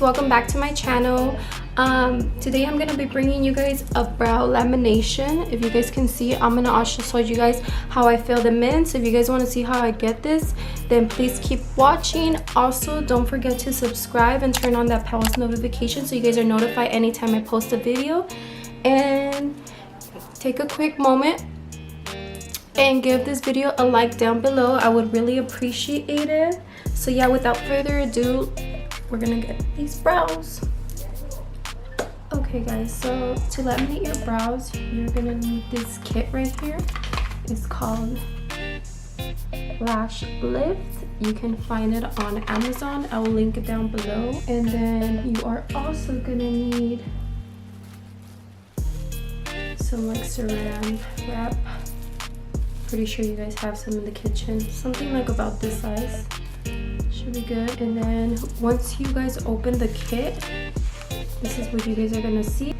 guys, welcome back to my channel. Today I'm gonna be bringing you guys a brow lamination. If you guys can see, I'm gonna also show you guys how I fill them in. So if you guys want to see how I get this, then please keep watching. Also, don't forget to subscribe and turn on that post notification so you guys are notified anytime I post a video. And take a quick moment and give this video a like down below. I would really appreciate it. So yeah, without further ado, we're gonna get these brows. Okay guys, so to laminate your brows, you're gonna need this kit right here. It's called Lash Lift. You can find it on Amazon. I will link it down below. And then you are also gonna need some like saran wrap. Pretty sure you guys have some in the kitchen. Something like about this size. Should be good. And then once you guys open the kit, this is what you guys are gonna see.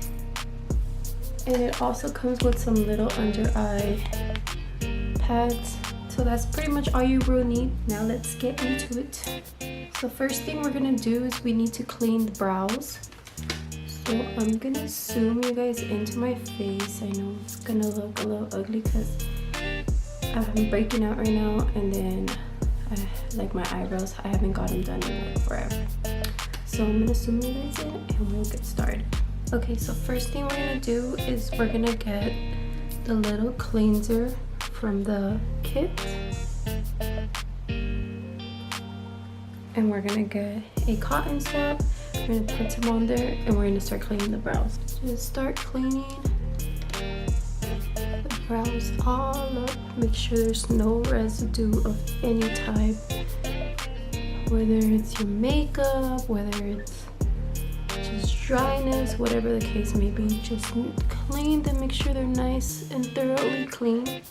And it also comes with some little under eye pads. So that's pretty much all you will need. Now let's get into it. So first thing we're gonna do is we need to clean the brows. So I'm gonna zoom you guys into my face. I know it's gonna look a little ugly because I'm breaking out right now, and then like my eyebrows, I haven't got them done in like forever. So I'm gonna zoom you guys in and we'll get started. Okay, so first thing we're gonna do is we're gonna get the little cleanser from the kit, and we're gonna get a cotton swab. We're gonna put some on there and we're gonna start cleaning the brows. Just start cleaning the brows all up. Make sure there's no residue of any type, whether it's your makeup, whether it's just dryness, whatever the case may be. Just clean them, make sure they're nice and thoroughly clean.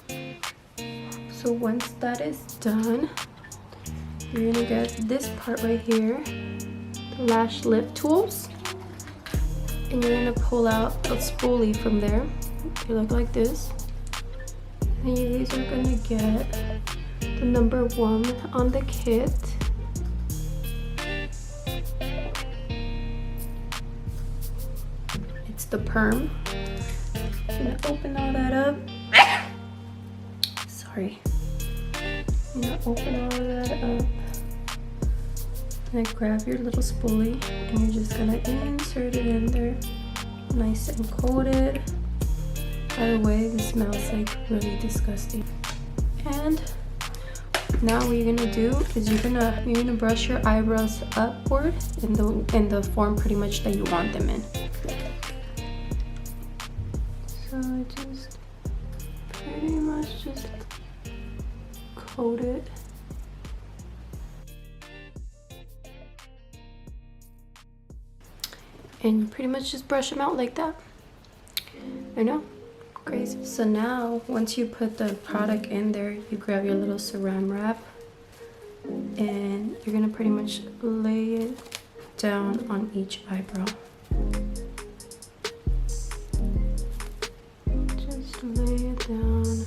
So once that is done, you're gonna get this part right here, the lash lift tools, and you're gonna pull out a spoolie from there. It look like this. And you guys are gonna get the number 1 on the kit. It's the perm. I'm gonna open all that up. Sorry. I'm gonna open all of that up. And grab your little spoolie and you're just gonna insert it in there, nice and coated. By the way, this smells like really disgusting. And now what you're gonna do is you're gonna brush your eyebrows upward in the form pretty much that you want them in. So I just pretty much just coat it. And you pretty much just brush them out like that. I know, crazy. So now, once you put the product in there, you grab your little saran wrap and you're gonna pretty much lay it down on each eyebrow. Just lay it down.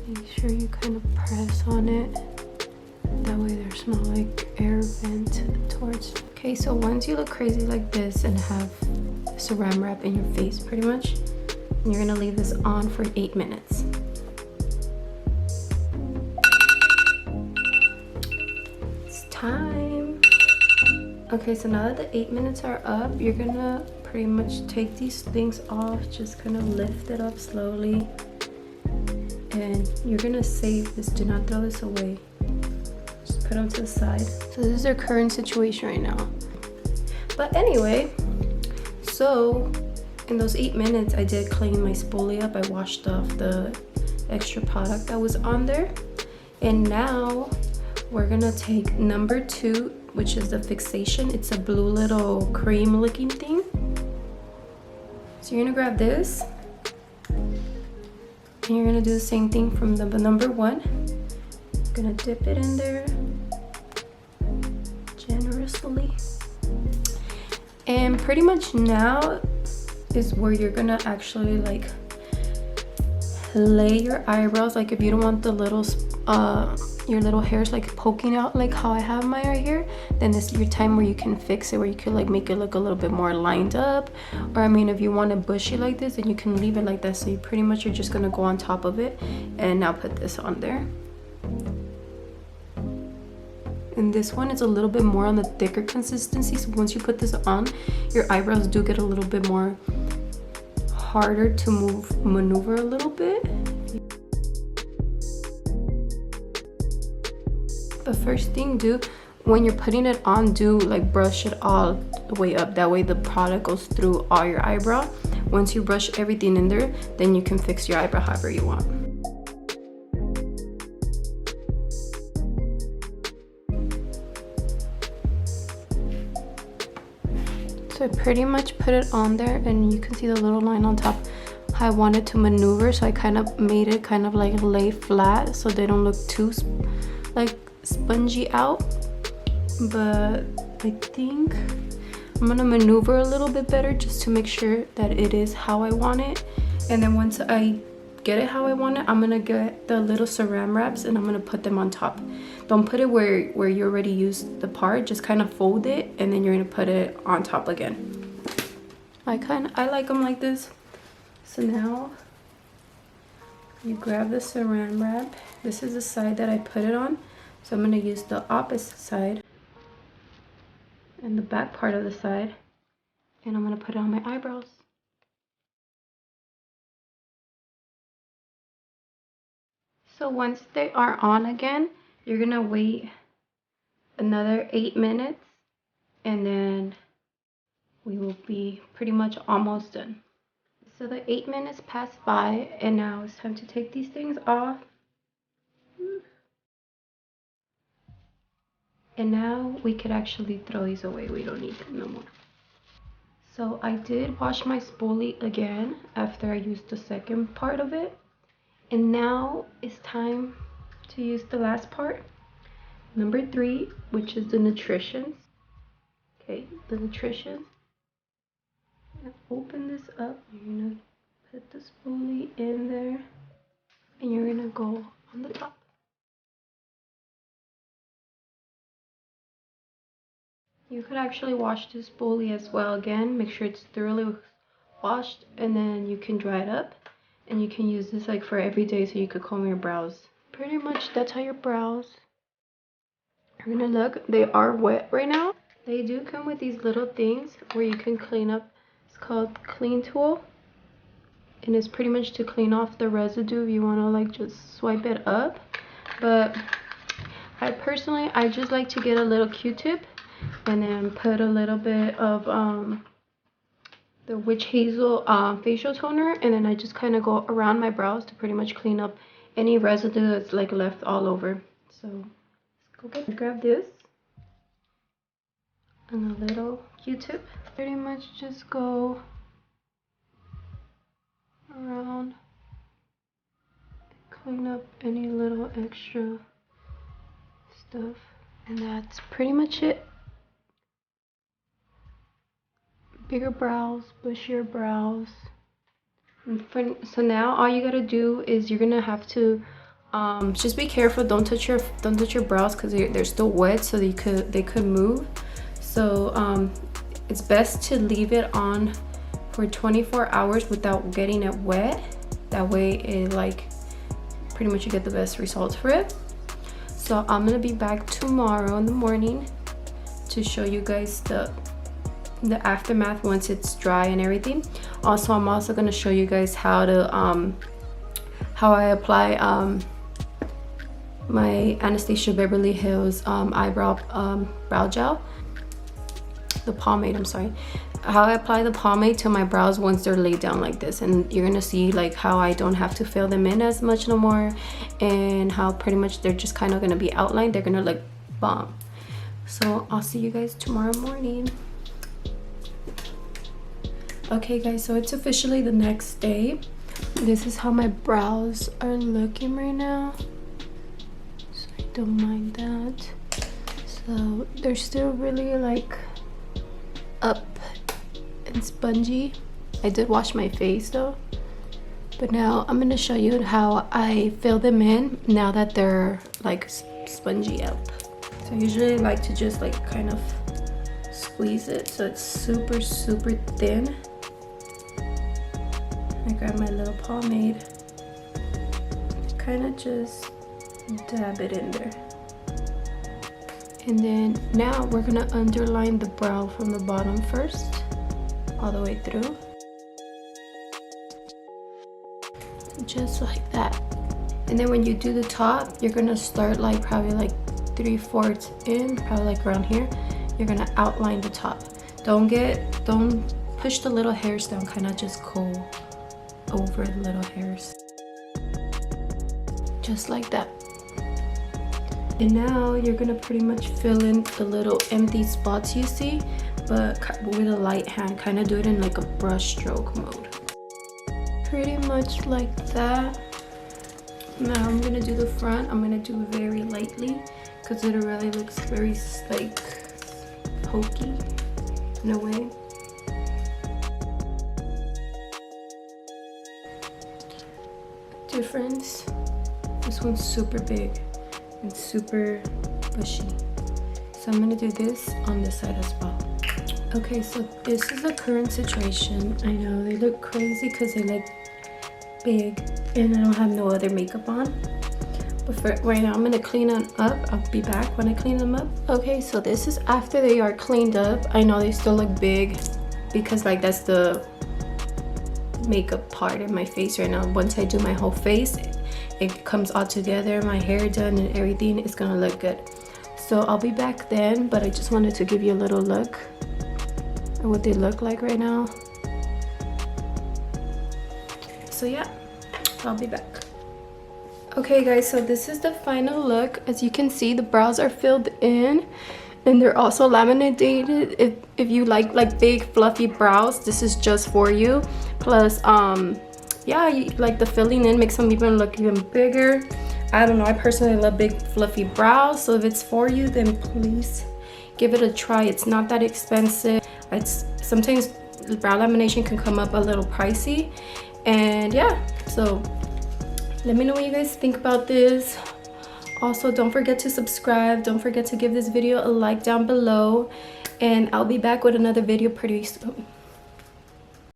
Make sure you kind of press on it. That way there's no like air vent towards. Okay, so once you look crazy like this and have saran wrap in your face pretty much, you're gonna leave this on for 8 minutes. It's time. Okay, so now that the 8 minutes are up, you're gonna pretty much take these things off, just kind of lift it up slowly. And you're gonna save this, do not throw this away. Put them to the side. So this is their current situation right now. But anyway, so in those 8 minutes, I did clean my spoolie up. I washed off the extra product that was on there. And now we're gonna take number 2, which is the fixation. It's a blue little cream looking thing. So you're gonna grab this and you're gonna do the same thing from the number 1. Gonna dip it in there generously, and pretty much now is where you're gonna actually like lay your eyebrows, like if you don't want the little your little hairs like poking out like how I have mine right here, then this is your time where you can fix it, where you could like make it look a little bit more lined up. Or I mean, if you want it bushy like this, then you can leave it like that. So you pretty much are just gonna go on top of it and now put this on there. And this one is a little bit more on the thicker consistency, so once you put this on, your eyebrows do get a little bit more harder to maneuver a little bit. But first thing, when you're putting it on, like brush it all the way up. That way the product goes through all your eyebrow. Once you brush everything in there, then you can fix your eyebrow however you want. So I pretty much put it on there, and you can see the little line on top. I wanted to maneuver, so I kind of made it kind of like lay flat so they don't look too like spongy out. But I think I'm gonna maneuver a little bit better just to make sure that it is how I want it. And then once I get it how I want it, I'm gonna get the little saran wraps and I'm gonna put them on top. Don't put it where you already used the part, just kind of fold it and then you're gonna put it on top again. I like them like this. So now you grab the saran wrap. This is the side that I put it on, so I'm gonna use the opposite side and the back part of the side, and I'm gonna put it on my eyebrows. So once they are on again, you're gonna wait another 8 minutes, and then we will be pretty much almost done. So the 8 minutes passed by, and now it's time to take these things off. And now we could actually throw these away. We don't need them no more. So I did wash my spoolie again after I used the second part of it. And now it's time to use the last part, number 3, which is the nutrition. Okay, the nutrition. Open this up. You're gonna put the spoolie in there, and you're gonna go on the top. You could actually wash this spoolie as well again. Make sure it's thoroughly washed, and then you can dry it up. And you can use this like for every day, so you could comb your brows. Pretty much that's how your brows are gonna look. They are wet right now. They do come with these little things where you can clean up. It's called Clean Tool. And it's pretty much to clean off the residue if you wanna like just swipe it up. But I just like to get a little Q-tip and then put a little bit of the Witch Hazel facial toner, and then I just kind of go around my brows to pretty much clean up any residue that's like left all over. So let's go grab this and a little Q-tip. Pretty much just go around, clean up any little extra stuff, and that's pretty much it. Bigger brows, bushier brows. So now all you gotta do is you're gonna have to just be careful. Don't touch your brows because they're still wet, so they could move. So it's best to leave it on for 24 hours without getting it wet. That way it like pretty much you get the best results for it. So I'm gonna be back tomorrow in the morning to show you guys the aftermath once it's dry and everything. Also, I'm also going to show you guys how how I apply my Anastasia Beverly Hills brow gel, the pomade, I'm sorry, how I apply the pomade to my brows once they're laid down like this. And you're gonna see like how I don't have to fill them in as much no more, and how pretty much they're just kind of gonna be outlined. They're gonna look bomb. So I'll see you guys tomorrow morning. Okay guys, so it's officially the next day. This is how my brows are looking right now, so I don't mind that. So they're still really like up and spongy. I did wash my face though, But now I'm gonna show you how I fill them in now that they're like spongy out. So I usually like to just like kind of squeeze it so it's super thin. I grab my little pomade, kind of just dab it in there. And then now we're gonna underline the brow from the bottom first, all the way through. Just like that. And then when you do the top, you're gonna start like probably like 3/4 in, probably like around here. You're gonna outline the top. Don't push the little hairs down, kind of just go over the little hairs. Just like that. And now you're gonna pretty much fill in the little empty spots you see, but with a light hand, kind of do it in like a brush stroke mode. Pretty much like that. Now I'm gonna do the front. I'm gonna do it very lightly because it really looks very like pokey in a way. Difference. This one's super big and super bushy. So I'm gonna do this on this side as well. Okay, so this is the current situation. I know they look crazy because they look big and I don't have no other makeup on. But for right now, I'm gonna clean them up. I'll be back when I clean them up. Okay, so this is after they are cleaned up. I know they still look big because like that's the makeup part in my face right now. Once I do my whole face, it comes all together, my hair done and everything, it's gonna look good. So I'll be back then, but I just wanted to give you a little look at what they look like right now. So yeah, I'll be back. Okay guys, so this is the final look. As you can see, the brows are filled in and they're also laminated. If you like big fluffy brows, this is just for you. Plus yeah, like the filling in makes them even look even bigger. I don't know, I personally love big fluffy brows, so if it's for you, then please give it a try. It's not that expensive. It's sometimes brow lamination can come up a little pricey. And yeah, so let me know what you guys think about this. Also, don't forget to subscribe. Don't forget to give this video a like down below. And I'll be back with another video pretty soon.